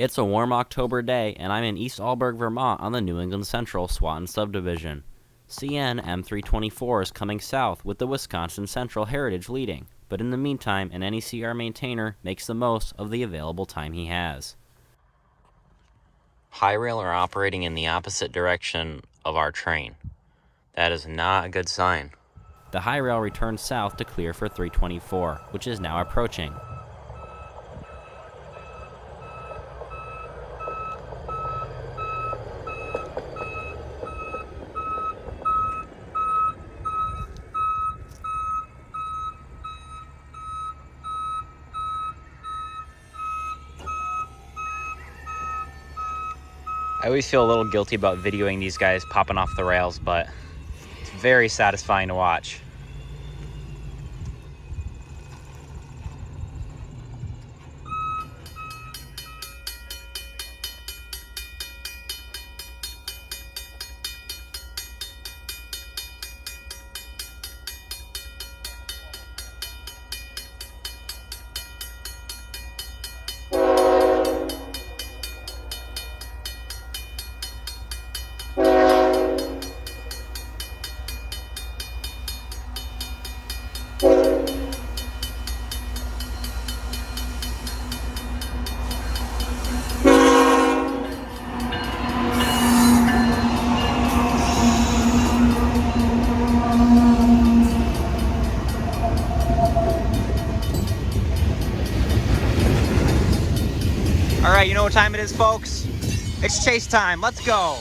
It's a warm October day, and I'm in East Alburg, Vermont on the New England Central Swanton Subdivision. CN M324 is coming south with the Wisconsin Central Heritage leading, but in the meantime, an NECR maintainer makes the most of the available time he has. High rail are operating in the opposite direction of our train. That is not a good sign. The high rail returns south to clear for 324, which is now approaching. I always feel a little guilty about videoing these guys popping off the rails, but it's very satisfying to watch. All right, you know what time it is, folks? It's chase time. Let's go.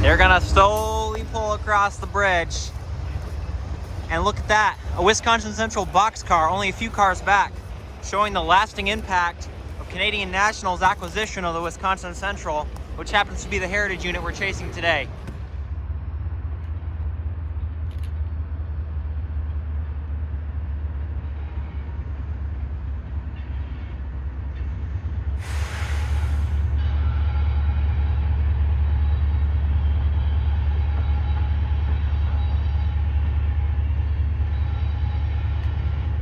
They're gonna slowly pull across the bridge. And look at that, a Wisconsin Central boxcar, only a few cars back, showing the lasting impact of Canadian National's acquisition of the Wisconsin Central, which happens to be the heritage unit we're chasing today.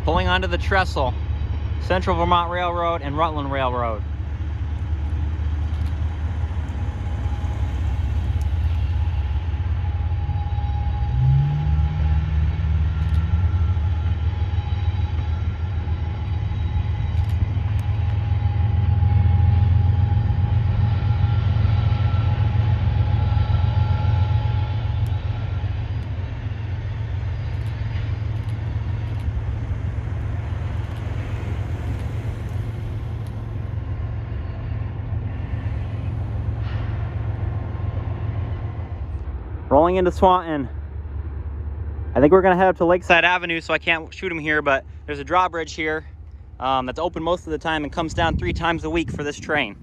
Pulling onto the trestle, Central Vermont Railroad and Rutland Railroad. Rolling into Swanton. I think we're gonna head up to Lakeside Avenue, so I can't shoot them here, but there's a drawbridge here that's open most of the time and comes down 3 times a week for this train.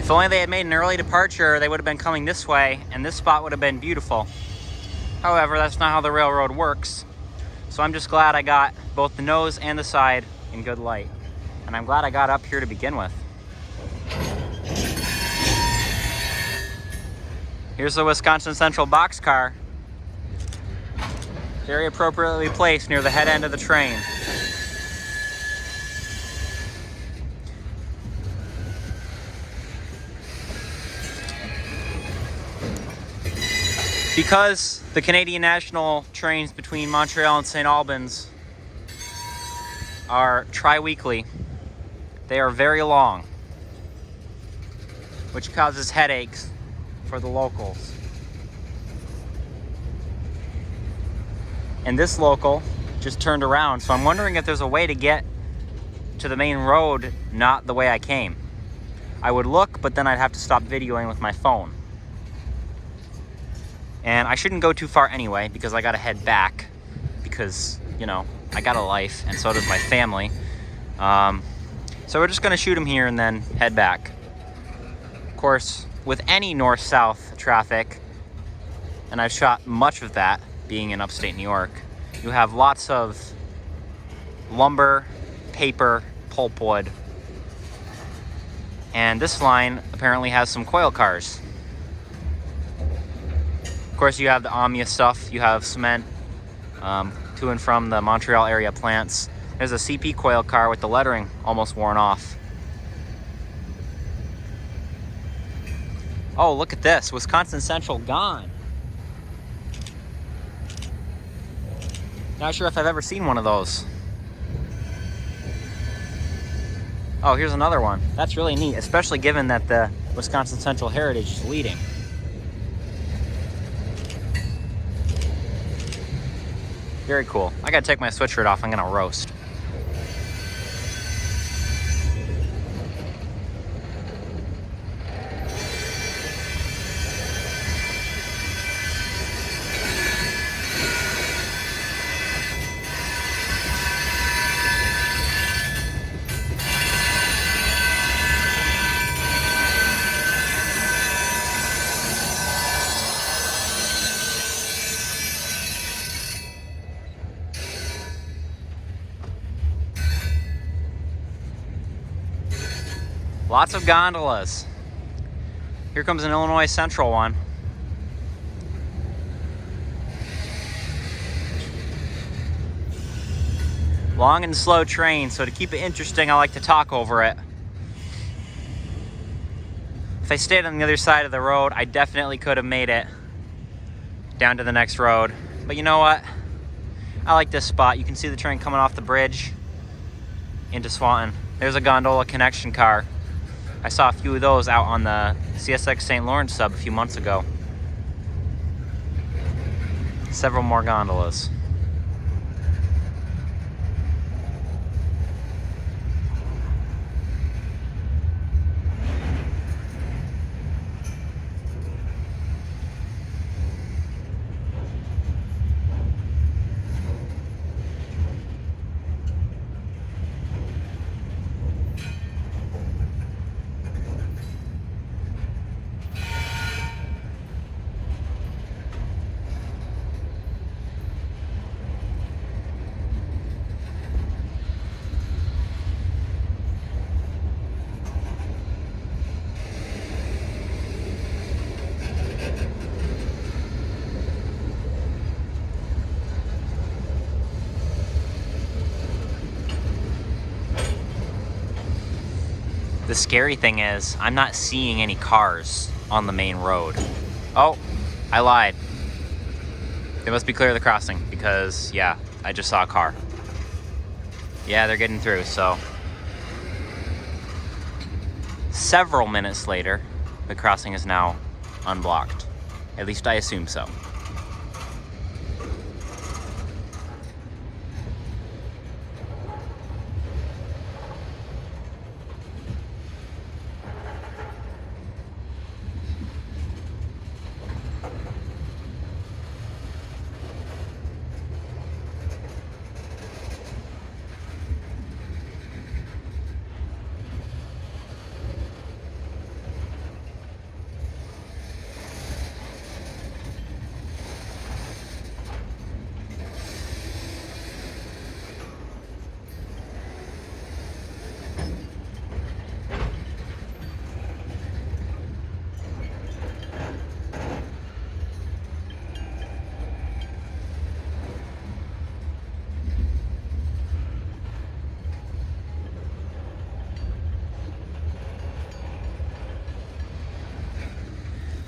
If only they had made an early departure, they would have been coming this way, and this spot would have been beautiful. However, that's not how the railroad works. So I'm just glad I got both the nose and the side in good light. And I'm glad I got up here to begin with. Here's the Wisconsin Central boxcar. Very appropriately placed near the head end of the train. Because the Canadian National trains between Montreal and St. Albans are tri-weekly, they are very long, which causes headaches for the locals. And this local just turned around, so I'm wondering if there's a way to get to the main road not the way I came. I would look, but then I'd have to stop videoing with my phone. And I shouldn't go too far anyway, because I gotta head back, because, you know, I got a life, and so does my family. So we're just gonna shoot them here and then head back. Of course, with any north-south traffic, and I've shot much of that being in upstate New York, you have lots of lumber, paper, pulpwood, and this line apparently has some coil cars. Of course, you have the Omnia stuff. You have cement to and from the Montreal area plants. There's a CP coil car with the lettering almost worn off. Oh, look at this. Wisconsin Central gone. Not sure if I've ever seen one of those. Oh, here's another one. That's really neat, especially given that the Wisconsin Central Heritage is leading. Very cool. I gotta take my sweatshirt off. I'm gonna roast. Lots of gondolas. Here comes an Illinois Central one. Long and slow train, so to keep it interesting, I like to talk over it. If I stayed on the other side of the road, I definitely could have made it down to the next road. But you know what? I like this spot. You can see the train coming off the bridge into Swanton. There's a gondola connection car. I saw a few of those out on the CSX St. Lawrence sub a few months ago. Several more gondolas. The scary thing is, I'm not seeing any cars on the main road. Oh, I lied. They must be clear of the crossing because, yeah, I just saw a car. Yeah, they're getting through, so. Several minutes later, the crossing is now unblocked. At least I assume so.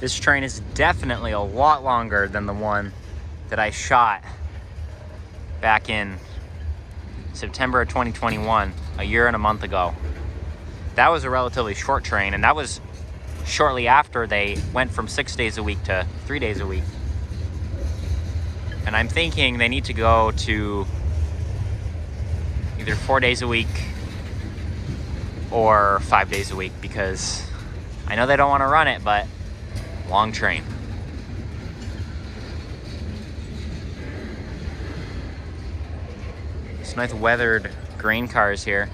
This train is definitely a lot longer than the one that I shot back in September of 2021, a year and a month ago. That was a relatively short train, and that was shortly after they went from 6 days a week to 3 days a week. And I'm thinking they need to go to either 4 days a week or 5 days a week, because I know they don't want to run it, but long train. Some nice weathered grain cars here.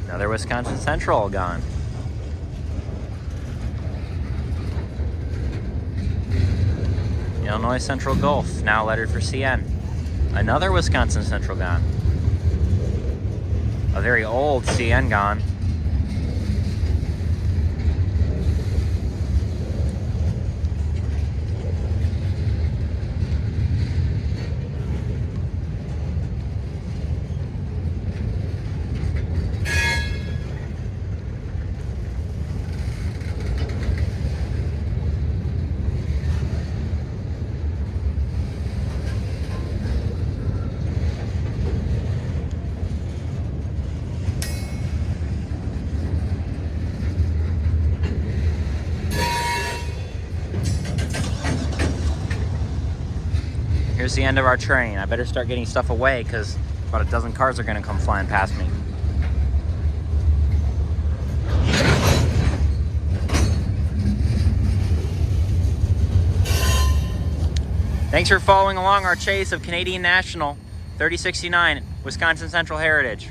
Another Wisconsin Central gone. Illinois Central Gulf, now lettered for CN. Another Wisconsin Central gone. A very old CN gone. Here's the end of our train. I better start getting stuff away because about a dozen cars are going to come flying past me. Thanks for following along our chase of Canadian National 3069 Wisconsin Central Heritage.